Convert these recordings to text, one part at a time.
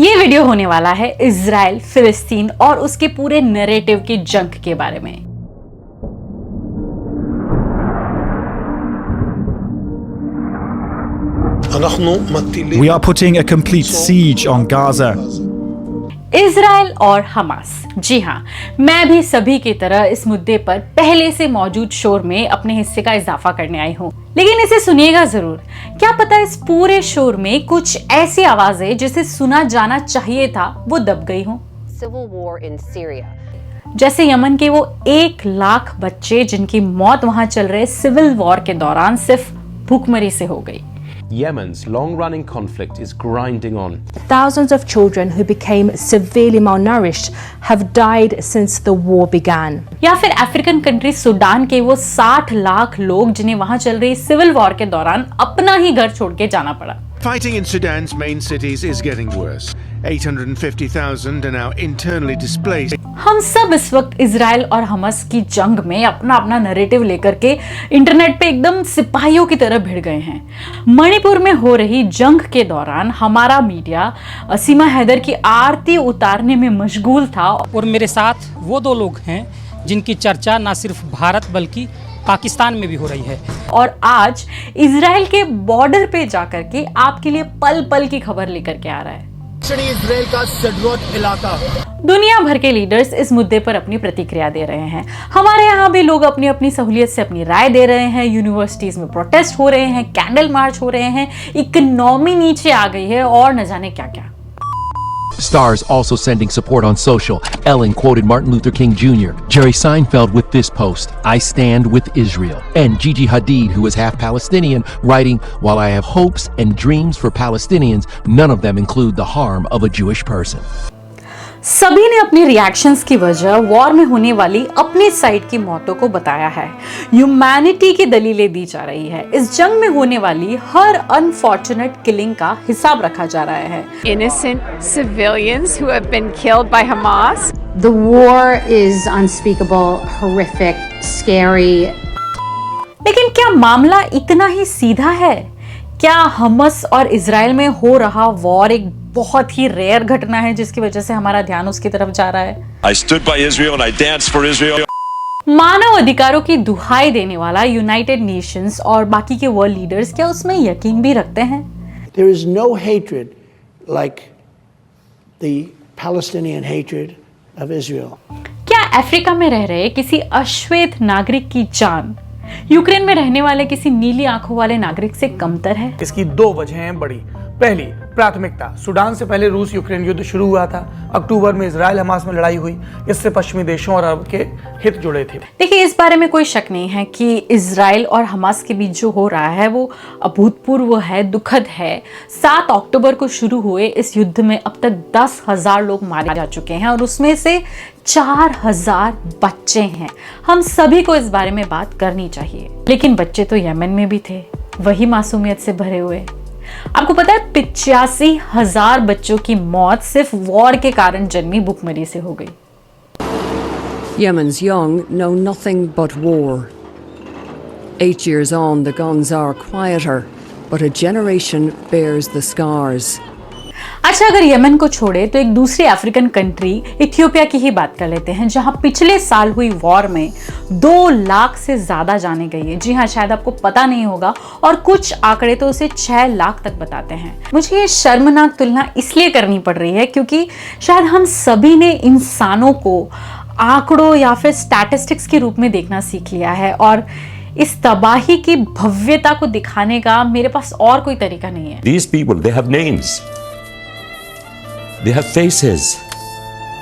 ये वीडियो होने वाला है इजराइल, फिलिस्तीन और उसके पूरे नैरेटिव की जंग के बारे में। We are putting a complete siege on Gaza. Israel और हमास। जी हाँ, मैं भी सभी की तरह इस मुद्दे पर पहले से मौजूद शोर में अपने हिस्से का इजाफा करने आई हूँ, लेकिन इसे सुनिएगा जरूर। क्या पता इस पूरे शोर में कुछ ऐसी आवाजें जिसे सुना जाना चाहिए था वो दब गई हों। Civil war in Syria. जैसे यमन के वो 1 लाख बच्चे जिनकी मौत वहां चल रहे सिविल वॉर के दौरान सिर्फ भूखमरी से हो गई। Yemen's long-running conflict is grinding on. Thousands of children who became severely malnourished have died since the war began. या फिर अफ्रीकन कंट्री सूडान के वो 60 लाख लोग जिन्हें वहां चल रही सिविल वॉर के दौरान अपना ही घर छोड़ के जाना पड़ा। Fighting in Sudan's main cities is getting worse. 850,000 are now internally displaced. हम सब इस वक्त इजराइल और हमास की जंग में अपना अपना नैरेटिव लेकर के इंटरनेट पे एकदम सिपाहियों की तरह भिड़ गए हैं। मणिपुर में हो रही जंग के दौरान हमारा मीडिया सीमा हैदर की आरती उतारने में मशगूल था। और मेरे साथ वो 2 लोग हैं जिनकी चर्चा न सिर्फ भारत बल्कि पाकिस्तान में भी हो रही है। और आज इजराइल के बॉर्डर पे जाकर के आपके लिए पल पल की खबर लेकर के आ रहा है। इजराइल का सडरोत इलाका। दुनिया भर के लीडर्स इस मुद्दे पर अपनी प्रतिक्रिया दे रहे हैं। हमारे यहाँ भी लोग अपनी अपनी सहूलियत से अपनी राय दे रहे हैं। यूनिवर्सिटीज में प्रोटेस्ट हो रहे हैं, कैंडल मार्च हो रहे हैं, इकोनॉमी नीचे आ गई है और न जाने क्या क्या। Stars also sending support on social. Ellen quoted Martin Luther King Jr. Jerry Seinfeld with this post, "I stand with Israel." And Gigi Hadid, who is half Palestinian, writing, "While I have hopes and dreams for Palestinians, none of them include the harm of a Jewish person." सभी ने अपनी reactions की वजह war में होने वाली अपनी side की मौतों को बताया है। ह्यूमैनिटी की दलीलें दी जा रही है। इस जंग में होने वाली हर अनफॉर्चुनेट किलिंग का हिसाब रखा जा रहा है। Innocent civilians who have been killed by Hamas. The war is unspeakable, horrific, scary. लेकिन क्या मामला इतना ही सीधा है? क्या हमास और इजराइल में हो रहा वॉर एक बहुत ही रेयर घटना है जिसकी वजह से हमारा ध्यान उसकी तरफ जा रहा है? I stood by Israel and I danced for Israel. मानव अधिकारों की दुहाई देने वाला यूनाइटेड नेशंस और बाकी के वर्ल्ड लीडर्स क्या उसमें यकीन भी रखते हैं? There is no hatred like the Palestinian hatred of Israel. क्या अफ्रीका में रह रहे किसी अश्वेत नागरिक की जान यूक्रेन में रहने वाले किसी नीली आंखों वाले नागरिक से कमतर है? इसकी 2 वजहें बड़ी। पहली, प्राथमिकता। सूडान से पहले रूस यूक्रेन युद्ध शुरू हुआ था। अक्टूबर में इजराइल हमास में लड़ाई हुई। इससे पश्चिमी देशों और अरब के हित जुड़े थे। देखिए, इस बारे में कोई शक नहीं है कि इजराइल और हमास के बीच जो हो रहा है वो अभूतपूर्व है, दुखद है। 7 अक्टूबर को शुरू हुए इस युद्ध में अब तक 10,000 लोग मारे जा चुके हैं और उसमें से 4,000 बच्चे हैं। हम सभी को इस बारे में बात करनी चाहिए। लेकिन बच्चे तो यमन में भी थे, वही मासूमियत से भरे हुए। आपको पता है 85,000 बच्चों की मौत सिर्फ वॉर के कारण जन्मी भूखमरी से हो गई। Yemen's young know nothing but war. 8 years on, the guns are quieter, but a generation bears the scars. अच्छा, अगर यमन को छोड़े तो एक दूसरी अफ्रीकन कंट्री इथियोपिया की ही बात कर लेते हैं, जहां पिछले साल हुई वॉर में 2 लाख से ज्यादा जाने गई है। जी हाँ, शायद आपको पता नहीं होगा और कुछ आंकड़े तो उसे 6 लाख तक बताते हैं। मुझे ये शर्मनाक तुलना इसलिए करनी पड़ रही है क्योंकि शायद हम सभी ने इंसानों को आंकड़ों या फिर स्टैटिस्टिक्स के रूप में देखना सीख लिया है और इस तबाही की भव्यता को दिखाने का मेरे पास और कोई तरीका नहीं है। These people, they have names. They have faces.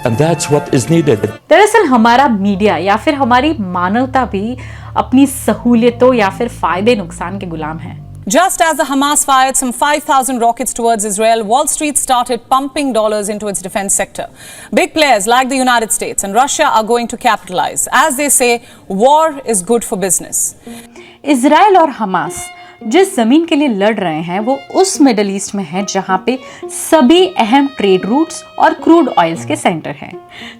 And that's what is needed. दरअसल हमारा मीडिया या फिर हमारी मानवता भी अपनी सहूलियतों या फिर फायदे नुकसान के गुलाम है। Just as the Hamas fired some 5,000 rockets towards Israel, Wall Street started pumping dollars into its defense sector. Big players like the United States and Russia are going to capitalize. As they say, war is good for business. Israel और Hamas जिस जमीन के लिए लड़ रहे हैं वो उस मिडल ईस्ट में है जहां पे सभी अहम ट्रेड रूट्स और क्रूड ऑयल्स के सेंटर हैं।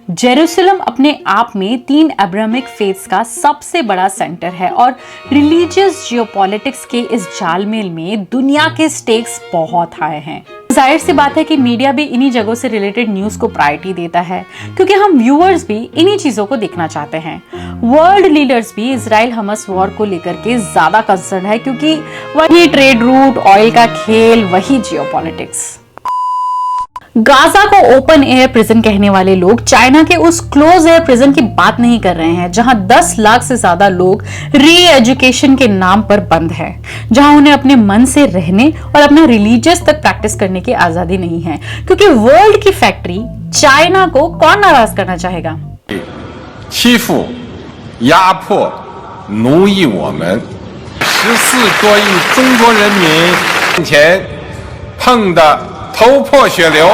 जेरूसलम अपने आप में 3 अब्राहमिक फेथ्स का सबसे बड़ा सेंटर है और रिलीजियस जियोपॉलिटिक्स के इस जालमेल में दुनिया के स्टेक्स बहुत हाई हैं। जाहिर सी बात है कि मीडिया भी इन्हीं जगहों से रिलेटेड न्यूज को प्रायोरिटी देता है, क्योंकि हम व्यूअर्स भी इन्हीं चीजों को देखना चाहते हैं। वर्ल्ड लीडर्स भी इजराइल हमस वॉर को लेकर के ज्यादा कंसर्न है, क्योंकि वही ट्रेड रूट, ऑयल का खेल, वही जियोपॉलिटिक्स। गाजा को ओपन एयर प्रिजन कहने वाले लोग चाइना के उस क्लोज एयर प्रिजन की बात नहीं कर रहे हैं, जहां 10 लाख से ज्यादा लोग री एजुकेशन के नाम पर बंद है, जहां उन्हें अपने मन से रहने और अपना रिलीजियस तक प्रैक्टिस करने की आजादी नहीं है, क्योंकि वर्ल्ड की फैक्ट्री चाइना को कौन नाराज करना चाहेगा। 欺负、压迫、奴役我们14多亿中国人民面前碰得头破血流。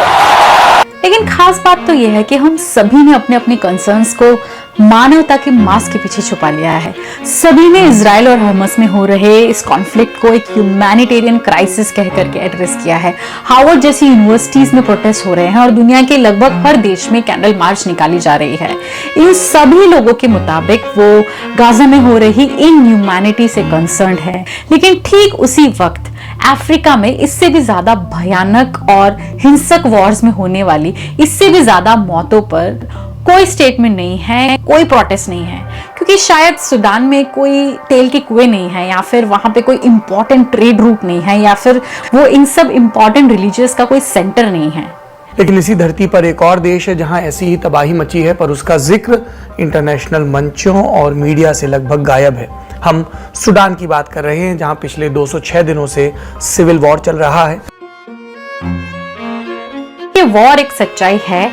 लेकिन खास बात तो यह है कि हम सभी ने अपने अपने कंसर्न्स को मानवता के मास्क के पीछे छुपा लिया है। सभी ने इजराइल और हमास में हो रहे इस कॉन्फ्लिक्ट को एक ह्यूमैनिटेरियन क्राइसिस कह करके एड्रेस किया है। हार्वर्ड जैसी यूनिवर्सिटीज में प्रोटेस्ट हो रहे हैं और दुनिया के लगभग हर देश में कैंडल मार्च निकाली जा रही है। इन सभी लोगों के मुताबिक वो गाजा में हो रही इनह्यूमैनिटी से कंसर्न्ड है। लेकिन ठीक उसी वक्त अफ्रीका में इससे भी ज्यादा भयानक और हिंसक वॉर्स में होने वाली इससे भी ज्यादा मौतों पर कोई स्टेटमेंट नहीं है, कोई प्रोटेस्ट नहीं है, क्योंकि शायद सूडान में कोई तेल के कुएं नहीं है, या फिर वहां पे कोई इंपॉर्टेंट ट्रेड रूट नहीं है, या फिर वो इन सब इंपॉर्टेंट रिलीजियस का कोई सेंटर नहीं है। लेकिन इसी धरती पर एक और देश है जहां ऐसी ही तबाही मची है, पर उसका जिक्र इंटरनेशनल मंचों और मीडिया से लगभग गायब है। हम सूडान की बात कर रहे हैं, जहां पिछले 206 दिनों से सिविल वॉर चल रहा है। ये वॉर एक सच्चाई है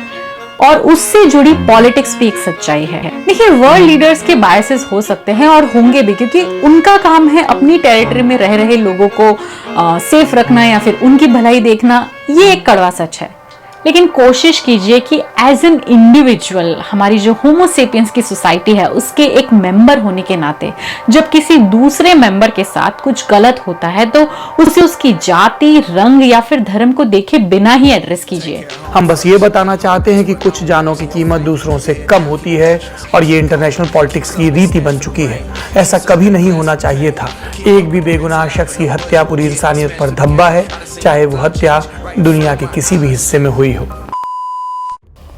और उससे जुड़ी पॉलिटिक्स भी एक सच्चाई है। देखिए, वर्ल्ड लीडर्स के बायसेस हो सकते हैं और होंगे भी, क्योंकि उनका काम है अपनी टेरिटरी में रह रहे लोगों को सेफ रखना या फिर उनकी भलाई देखना। ये एक कड़वा सच है। लेकिन कोशिश कीजिए कि एज एन इंडिविजुअल, हमारी जो होमो सेपियंस की सोसाइटी है उसके एक मेंबर होने के नाते, जब किसी दूसरे मेंबर के साथ कुछ गलत होता है तो उसे उसकी जाति, रंग या फिर धर्म को देखे बिना ही एड्रेस कीजिए। हम बस ये बताना चाहते हैं कि कुछ जानों की कीमत दूसरों से कम होती है और ये इंटरनेशनल पॉलिटिक्स की रीति बन चुकी है। ऐसा कभी नहीं होना चाहिए था। एक भी बेगुनाह शख्स की हत्या पूरी इंसानियत पर धब्बा है, चाहे वो हत्या दुनिया के किसी भी हिस्से में हुई हो।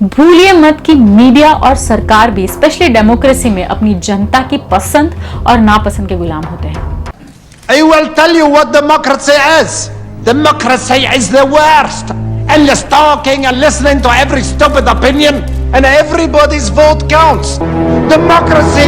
भूलिए मत कि मीडिया और सरकार भी, स्पेशली डेमोक्रेसी में, अपनी जनता की पसंद और नापसंद के गुलाम होते हैं। I will tell you what democracy is. Democracy is the worst. Endless talking and listening to every stupid opinion and everybody's vote counts. Democracy.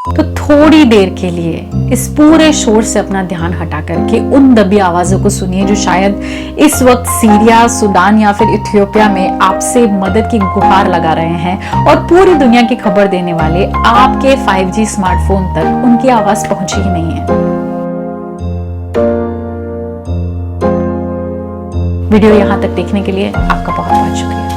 तो थोड़ी देर के लिए इस पूरे शोर से अपना ध्यान हटा करके उन दबी आवाजों को सुनिए जो शायद इस वक्त सीरिया, सूडान या फिर इथियोपिया में आपसे मदद की गुहार लगा रहे हैं और पूरी दुनिया की खबर देने वाले आपके 5G स्मार्टफोन तक उनकी आवाज पहुंची ही नहीं है। वीडियो यहां तक देखने के लिए आपका बहुत बहुत शुक्रिया।